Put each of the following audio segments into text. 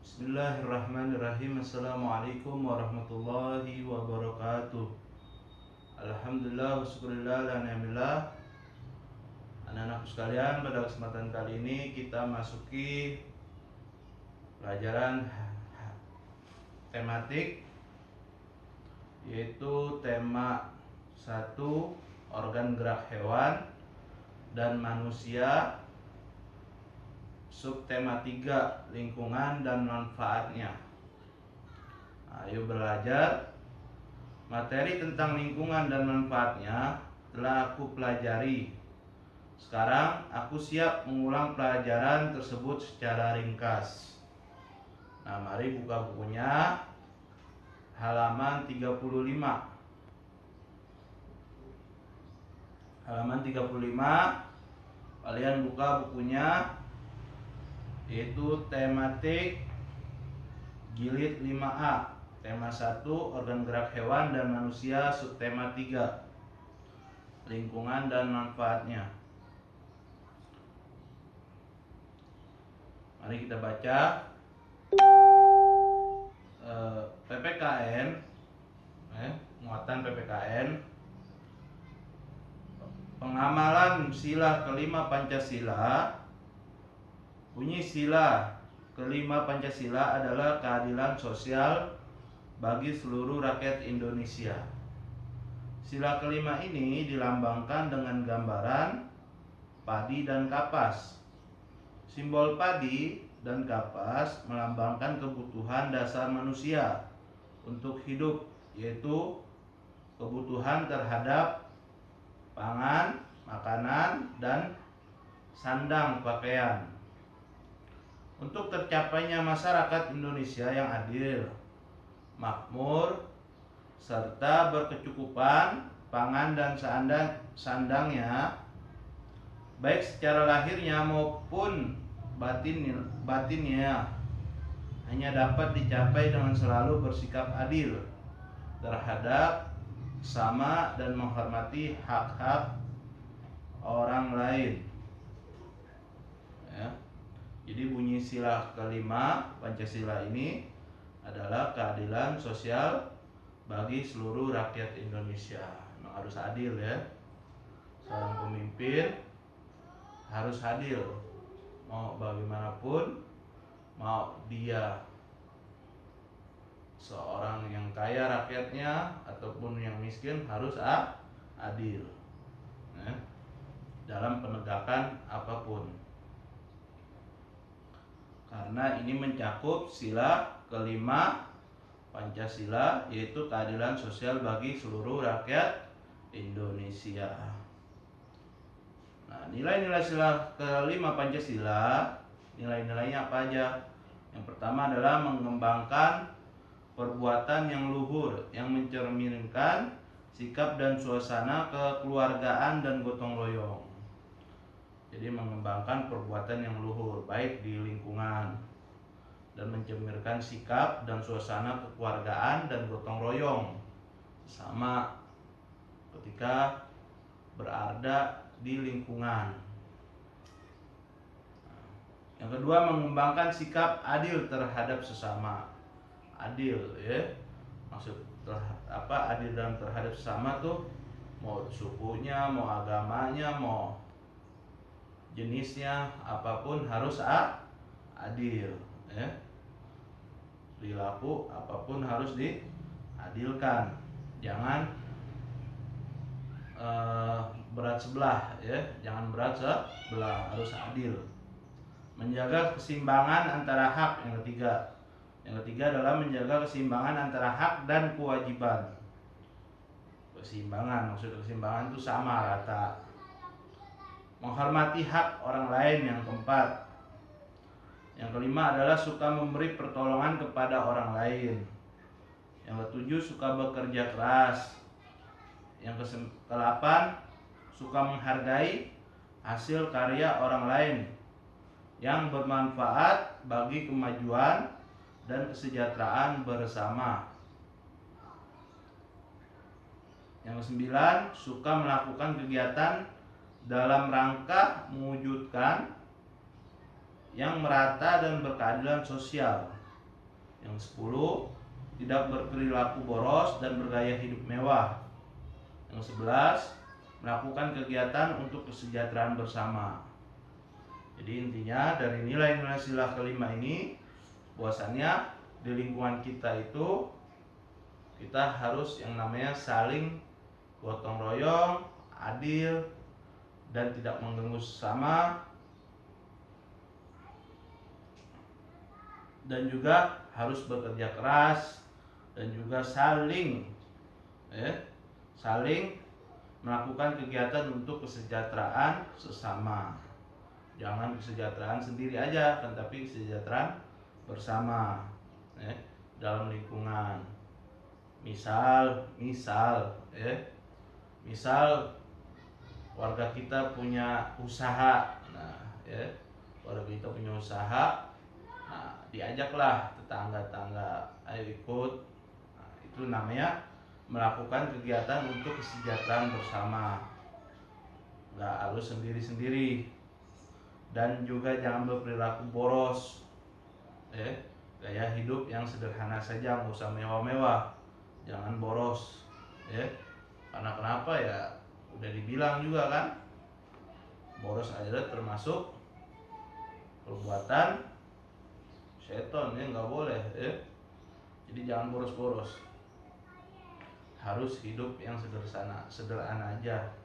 Bismillahirrahmanirrahim. Assalamualaikum warahmatullahi wabarakatuh. Alhamdulillah wassyukurillah la ni'amillah. Anak-anakku sekalian, pada kesempatan kali ini kita masuki pelajaran tematik, yaitu tema 1 organ gerak hewan dan manusia, subtema 3 lingkungan dan manfaatnya. Ayo belajar. Materi tentang lingkungan dan manfaatnya telah aku pelajari. Sekarang aku siap mengulang pelajaran tersebut secara ringkas. Nah, mari buka bukunya, halaman 35. Halaman 35, kalian buka bukunya, yaitu tematik jilid 5A. Tema 1 organ gerak hewan dan manusia, subtema 3 lingkungan dan manfaatnya. Mari kita baca. PPKN, muatan PPKN, pengamalan sila kelima Pancasila. Bunyi sila kelima Pancasila adalah keadilan sosial bagi seluruh rakyat Indonesia. Sila kelima ini dilambangkan dengan gambaran padi dan kapas. Simbol padi dan kapas melambangkan kebutuhan dasar manusia untuk hidup, yaitu kebutuhan terhadap pangan, makanan, dan sandang pakaian. Untuk tercapainya masyarakat Indonesia yang adil, makmur, serta berkecukupan pangan dan sandangnya, baik secara lahirnya maupun batinnya, hanya dapat dicapai dengan selalu bersikap adil terhadap sesama dan menghormati hak-hak orang lain. Jadi bunyi sila kelima Pancasila ini adalah keadilan sosial bagi seluruh rakyat Indonesia. Memang harus adil ya. Seorang pemimpin harus adil. Mau bagaimanapun, mau dia seorang yang kaya rakyatnya ataupun yang miskin, harus adil dalam penegakan apapun. Karena ini mencakup sila kelima Pancasila, yaitu keadilan sosial bagi seluruh rakyat Indonesia. Nah, nilai-nilai sila kelima Pancasila, nilai-nilainya apa aja? Yang pertama adalah mengembangkan perbuatan yang luhur, yang mencerminkan sikap dan suasana kekeluargaan dan gotong royong. Jadi mengembangkan perbuatan yang luhur, baik di lingkungan, dan mencerminkan sikap dan suasana kekeluargaan dan gotong royong sama ketika berada di lingkungan. Yang kedua, mengembangkan sikap adil terhadap sesama. Adil ya, maksud adil dalam terhadap sesama tuh mau sukunya, mau agamanya, mau jenisnya, apapun harus adil ya. Perilaku apapun harus diadilkan, jangan berat sebelah ya, jangan berat sebelah, harus adil. Menjaga keseimbangan antara hak. Yang ketiga adalah menjaga keseimbangan antara hak dan kewajiban. Keseimbangan, maksud keseimbangan itu sama, rata. Menghormati hak orang lain. Yang keempat. Yang kelima adalah suka memberi pertolongan kepada orang lain. Yang ketujuh, suka bekerja keras. Yang kedelapan, suka menghargai hasil karya orang lain yang bermanfaat bagi kemajuan dan kesejahteraan bersama. Yang kesembilan, suka melakukan kegiatan dalam rangka mewujudkan yang merata dan berkeadilan sosial. Yang 10, tidak berperilaku boros dan bergaya hidup mewah. Yang 11, melakukan kegiatan untuk kesejahteraan bersama. Jadi intinya dari nilai-nilai sila kelima ini, bahwasannya di lingkungan kita itu kita harus yang namanya saling gotong royong, adil, dan tidak mengganggu sesama, dan juga harus bekerja keras, dan juga saling melakukan kegiatan untuk kesejahteraan sesama. Jangan kesejahteraan sendiri aja kan, tapi kesejahteraan bersama dalam lingkungan. Misal warga kita punya usaha. Warga kita punya usaha. Diajaklah tetangga-tetangga, ayo ikut. Itu namanya melakukan kegiatan untuk kesejahteraan bersama. Nggak harus sendiri-sendiri. Dan juga jangan berperilaku boros. Gaya hidup yang sederhana saja, nggak usah mewah-mewah. Jangan boros. Karena kenapa ya? Udah dibilang juga kan, boros adalah termasuk perbuatan setan, nggak boleh. Jadi jangan boros-boros. Harus hidup yang sederhana aja.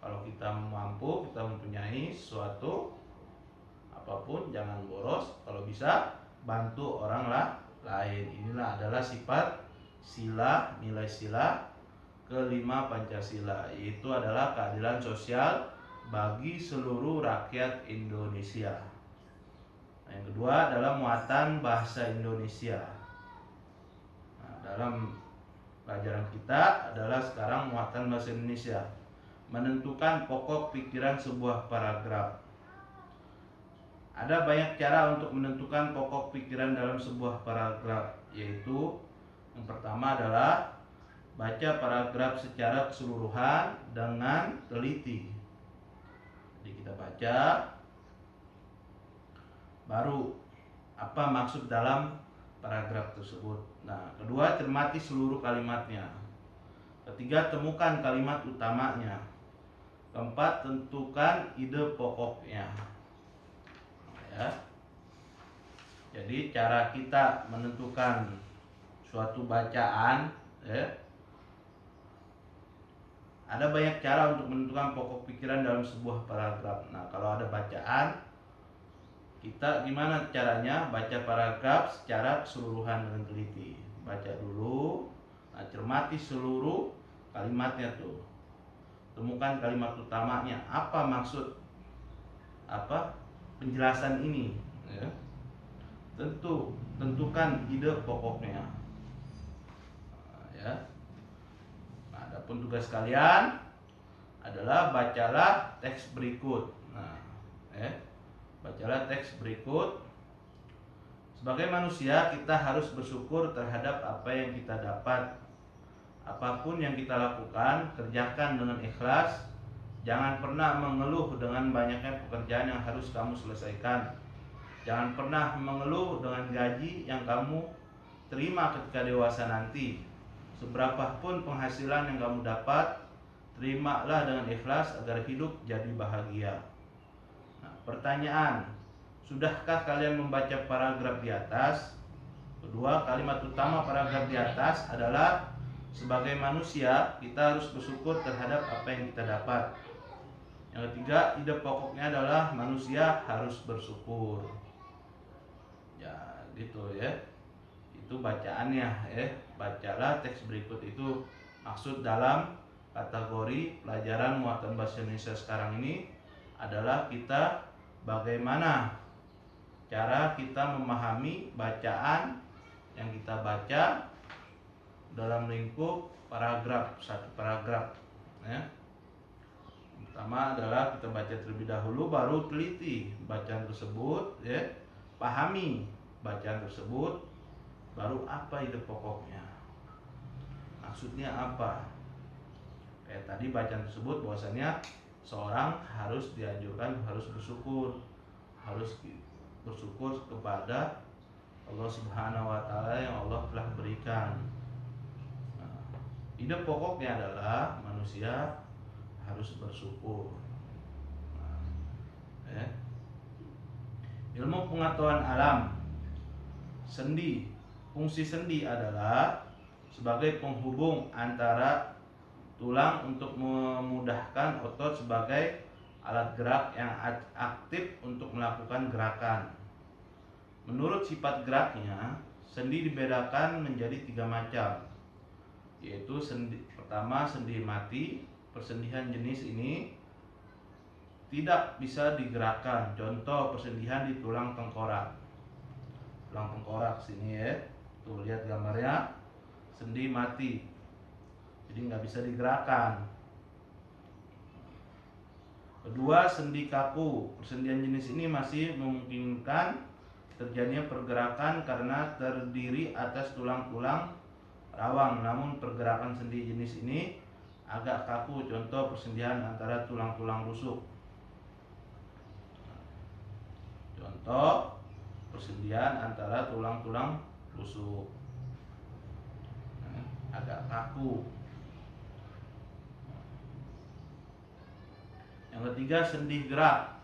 Kalau kita mampu, kita mempunyai sesuatu apapun, jangan boros. Kalau bisa bantu orang lain. Inilah adalah sifat sila, nilai sila kelima Pancasila, yaitu adalah keadilan sosial bagi seluruh rakyat Indonesia. Yang kedua adalah muatan bahasa Indonesia. Dalam pelajaran kita adalah sekarang muatan bahasa Indonesia. Menentukan pokok pikiran sebuah paragraf. Ada banyak cara untuk menentukan pokok pikiran dalam sebuah paragraf, yaitu yang pertama adalah baca paragraf secara keseluruhan dengan teliti. Jadi kita baca, baru apa maksud dalam paragraf tersebut. Kedua, cermati seluruh kalimatnya. Ketiga, temukan kalimat utamanya. Keempat, tentukan ide pokoknya. Jadi cara kita menentukan suatu bacaan, ada banyak cara untuk menentukan pokok pikiran dalam sebuah paragraf. Kalau ada bacaan, kita gimana caranya? Baca paragraf secara keseluruhan dengan teliti. Baca dulu, cermati seluruh kalimatnya tuh. Temukan kalimat utamanya. Apa maksud penjelasan ini? Tentukan ide pokoknya. Adapun tugas kalian adalah bacalah teks berikut. Bacalah teks berikut. Sebagai manusia, kita harus bersyukur terhadap apa yang kita dapat. Apapun yang kita lakukan, kerjakan dengan ikhlas. Jangan pernah mengeluh dengan banyaknya pekerjaan yang harus kamu selesaikan. Jangan pernah mengeluh dengan gaji yang kamu terima ketika dewasa nanti. Seberapapun penghasilan yang kamu dapat, terimalah dengan ikhlas agar hidup jadi bahagia. Pertanyaan, sudahkah kalian membaca paragraf di atas? Kedua, kalimat utama paragraf di atas adalah sebagai manusia kita harus bersyukur terhadap apa yang kita dapat. Yang ketiga, ide pokoknya adalah manusia harus bersyukur. Ya, gitu ya. Itu bacaannya Bacalah teks berikut itu. Maksud dalam kategori pelajaran muatan bahasa Indonesia sekarang ini adalah kita bagaimana cara kita memahami bacaan yang kita baca dalam lingkup paragraf, satu paragraf. Pertama adalah kita baca terlebih dahulu, baru teliti bacaan tersebut, pahami bacaan tersebut, baru apa ide pokoknya, maksudnya apa. Kayak tadi bacaan tersebut bahwasanya seorang harus dianjurkan harus bersyukur kepada Allah Subhanahu wa taala yang Allah telah berikan. Nah, ide pokoknya adalah manusia harus bersyukur. Nah, ilmu pengetahuan alam. Sendi. Fungsi sendi adalah sebagai penghubung antara tulang untuk memudahkan otot sebagai alat gerak yang aktif untuk melakukan gerakan. Menurut sifat geraknya, sendi dibedakan menjadi 3 macam, yaitu pertama sendi mati. Persendian jenis ini tidak bisa digerakkan. Contoh persendian di tulang tengkorak. Tulang tengkorak sini ya, tuh lihat gambarnya, sendi mati, jadi nggak bisa digerakkan. Kedua, sendi kaku. Persendian jenis ini masih memungkinkan terjadinya pergerakan karena terdiri atas tulang-tulang rawang, namun pergerakan sendi jenis ini agak kaku. Contoh persendian antara tulang-tulang rusuk. Contoh persendian antara tulang-tulang rusuk, agak kaku. Yang ketiga, sendi gerak.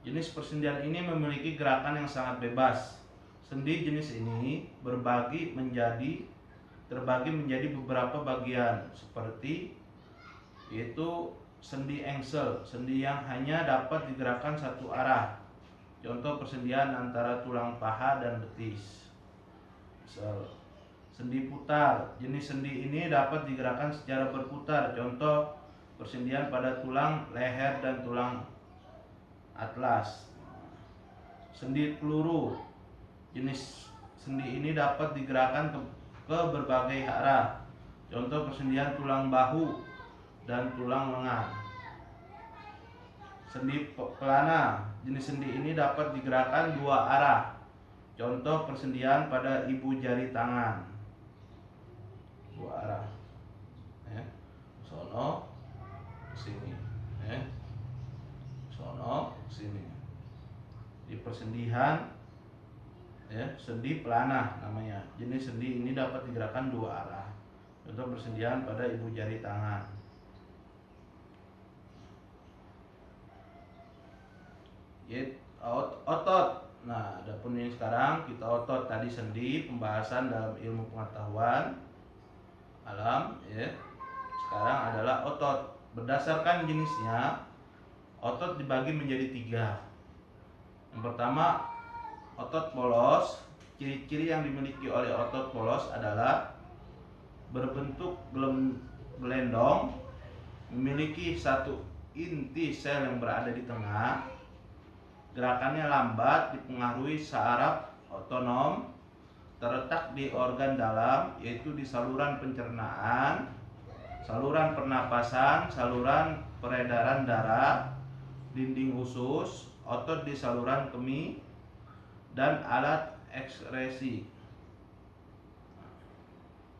Jenis persendian ini memiliki gerakan yang sangat bebas. Sendi jenis ini terbagi menjadi beberapa bagian, seperti yaitu sendi engsel, sendi yang hanya dapat digerakkan satu arah. Contoh persendian antara tulang paha dan betis. Sendi putar. Jenis sendi ini dapat digerakkan secara berputar. Contoh persendian pada tulang leher dan tulang atlas. Sendi peluru. Jenis sendi ini dapat digerakkan ke berbagai arah. Contoh persendian tulang bahu dan tulang lengan. Sendi pelana. Jenis sendi ini dapat digerakkan 2 arah. Contoh persendian pada ibu jari tangan. 2 arah. Sono sini. Sono sini. Di persendian sendi pelana namanya. Jenis sendi ini dapat digerakkan 2 arah. Contoh persendian pada ibu jari tangan. Otot. Nah, adapun ini sekarang kita otot. Tadi sendi, pembahasan dalam ilmu pengetahuan alam ya. Sekarang adalah otot. Berdasarkan jenisnya, otot dibagi menjadi 3. Yang pertama, otot polos. Ciri-ciri yang dimiliki oleh otot polos adalah berbentuk gelendong, memiliki satu inti sel yang berada di tengah, gerakannya lambat, dipengaruhi saraf otonom, terletak di organ dalam, yaitu di saluran pencernaan, saluran pernapasan, saluran peredaran darah, dinding usus, otot di saluran kemih, dan alat ekskresi.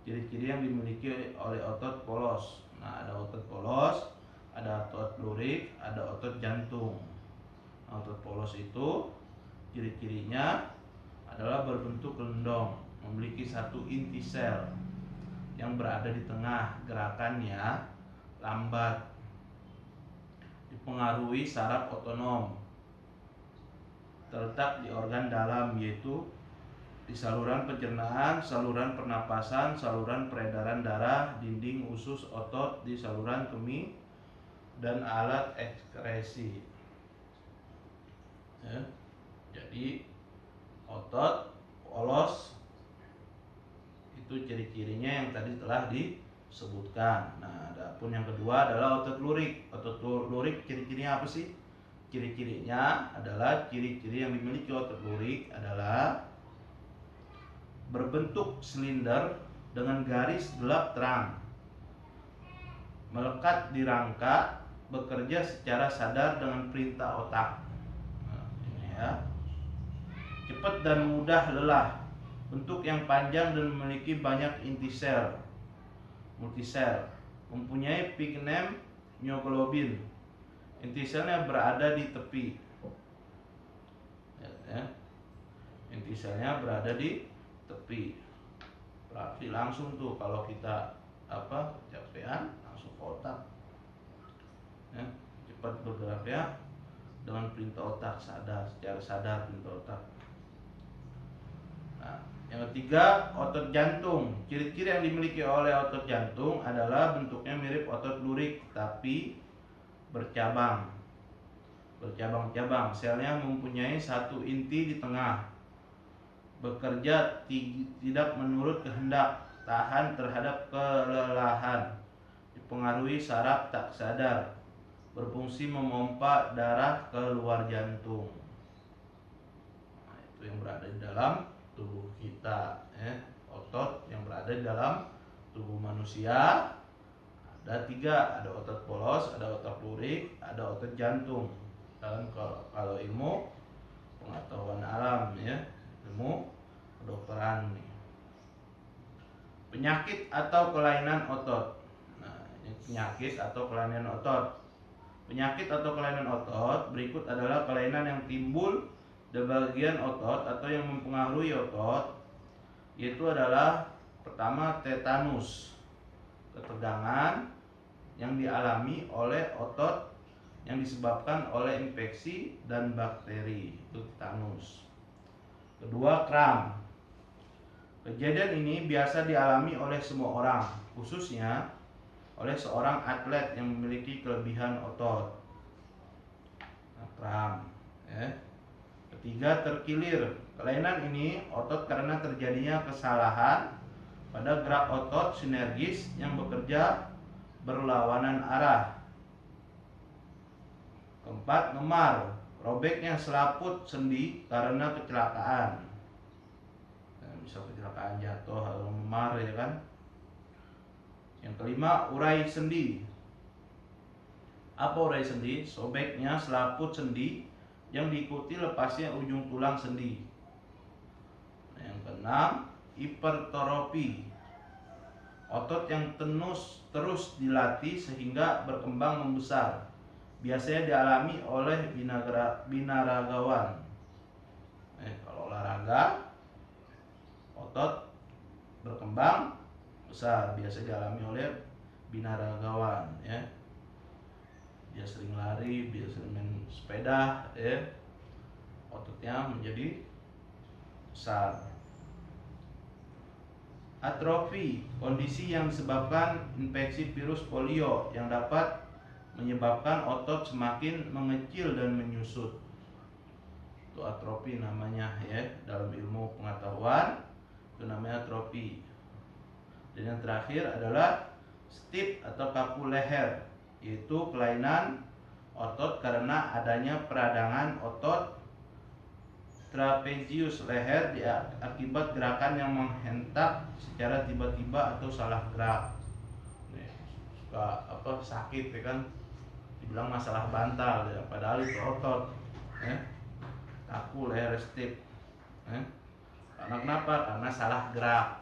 Ciri-ciri yang dimiliki oleh otot polos. Nah, ada otot polos, ada otot lurik, ada otot jantung. Nah, otot polos itu ciri-cirinya adalah berbentuk gelendong, memiliki satu inti sel yang berada di tengah, gerakannya lambat, dipengaruhi saraf otonom, terletak di organ dalam, yaitu di saluran pencernaan, saluran pernapasan, saluran peredaran darah, dinding usus, otot di saluran kemih, dan alat ekskresi. Jadi otot polos itu ciri-cirinya yang tadi telah disebutkan. Nah, adapun yang kedua adalah otot lurik. Otot lurik ciri-cirinya apa sih? Ciri-cirinya adalah ciri-ciri yang dimiliki otot lurik adalah berbentuk silinder dengan garis gelap terang, melekat di rangka, bekerja secara sadar dengan perintah otak. Nah, ini ya. Cepat dan mudah lelah, bentuk yang panjang dan memiliki banyak inti sel, multisel, mempunyai pigment myoglobin. Inti selnya berada di tepi. Inti Jadi selnya berada di tepi. Berarti langsung tuh kalau kita kecapean langsung ke otak. Ya, cepat bergerak ya dengan perintah otak, secara sadar perintah otak. Nah, yang ketiga, otot jantung. Ciri-ciri yang dimiliki oleh otot jantung adalah bentuknya mirip otot lurik tapi bercabang. Bercabang-cabang. Selnya mempunyai satu inti di tengah. Bekerja tidak menurut kehendak, tahan terhadap kelelahan, dipengaruhi saraf tak sadar, berfungsi memompa darah ke luar jantung. Nah, itu yang berada di dalam tubuh kita, otot yang berada di dalam tubuh manusia ada 3, ada otot polos, ada otot lurik, ada otot jantung. Dalam kalau ilmu pengetahuan alam ilmu kedokteran nih. Penyakit atau kelainan otot. Nah, ini penyakit atau kelainan otot. Penyakit atau kelainan otot berikut adalah kelainan yang timbul di bagian otot atau yang mempengaruhi otot, yaitu adalah pertama tetanus, ketegangan yang dialami oleh otot yang disebabkan oleh infeksi dan bakteri, itu tetanus. Kedua, kram. Kejadian ini biasa dialami oleh semua orang, khususnya oleh seorang atlet yang memiliki kelebihan otot. Nah, kram. Ketiga, terkilir. Kelainan ini otot karena terjadinya kesalahan pada gerak otot sinergis yang bekerja berlawanan arah. Keempat, memar. Robeknya selaput sendi karena kecelakaan. Bisa kecelakaan jatuh atau memar ya kan. Yang kelima, urai sendi. Apa urai sendi? Sobeknya selaput sendi yang diikuti lepasnya ujung tulang sendi. Yang keenam, hipertrofi. Otot yang terus dilatih sehingga berkembang membesar. Biasanya dialami oleh binaragawan. Kalau olahraga, otot berkembang besar, biasa dialami oleh binaragawan. Dia sering lari, dia sering main sepeda, ototnya menjadi besar. Atrofi, kondisi yang disebabkan infeksi virus polio yang dapat menyebabkan otot semakin mengecil dan menyusut. Itu atrofi namanya dalam ilmu pengetahuan, itu namanya atrofi. Dan yang terakhir adalah stiff atau kaku leher, yaitu kelainan otot karena adanya peradangan otot trapezius leher akibat gerakan yang menghentak secara tiba-tiba atau salah gerak. Suka sakit ya kan, dibilang masalah bantal ya, padahal itu otot. Kaku leher stiff. Karena kenapa? Karena salah gerak.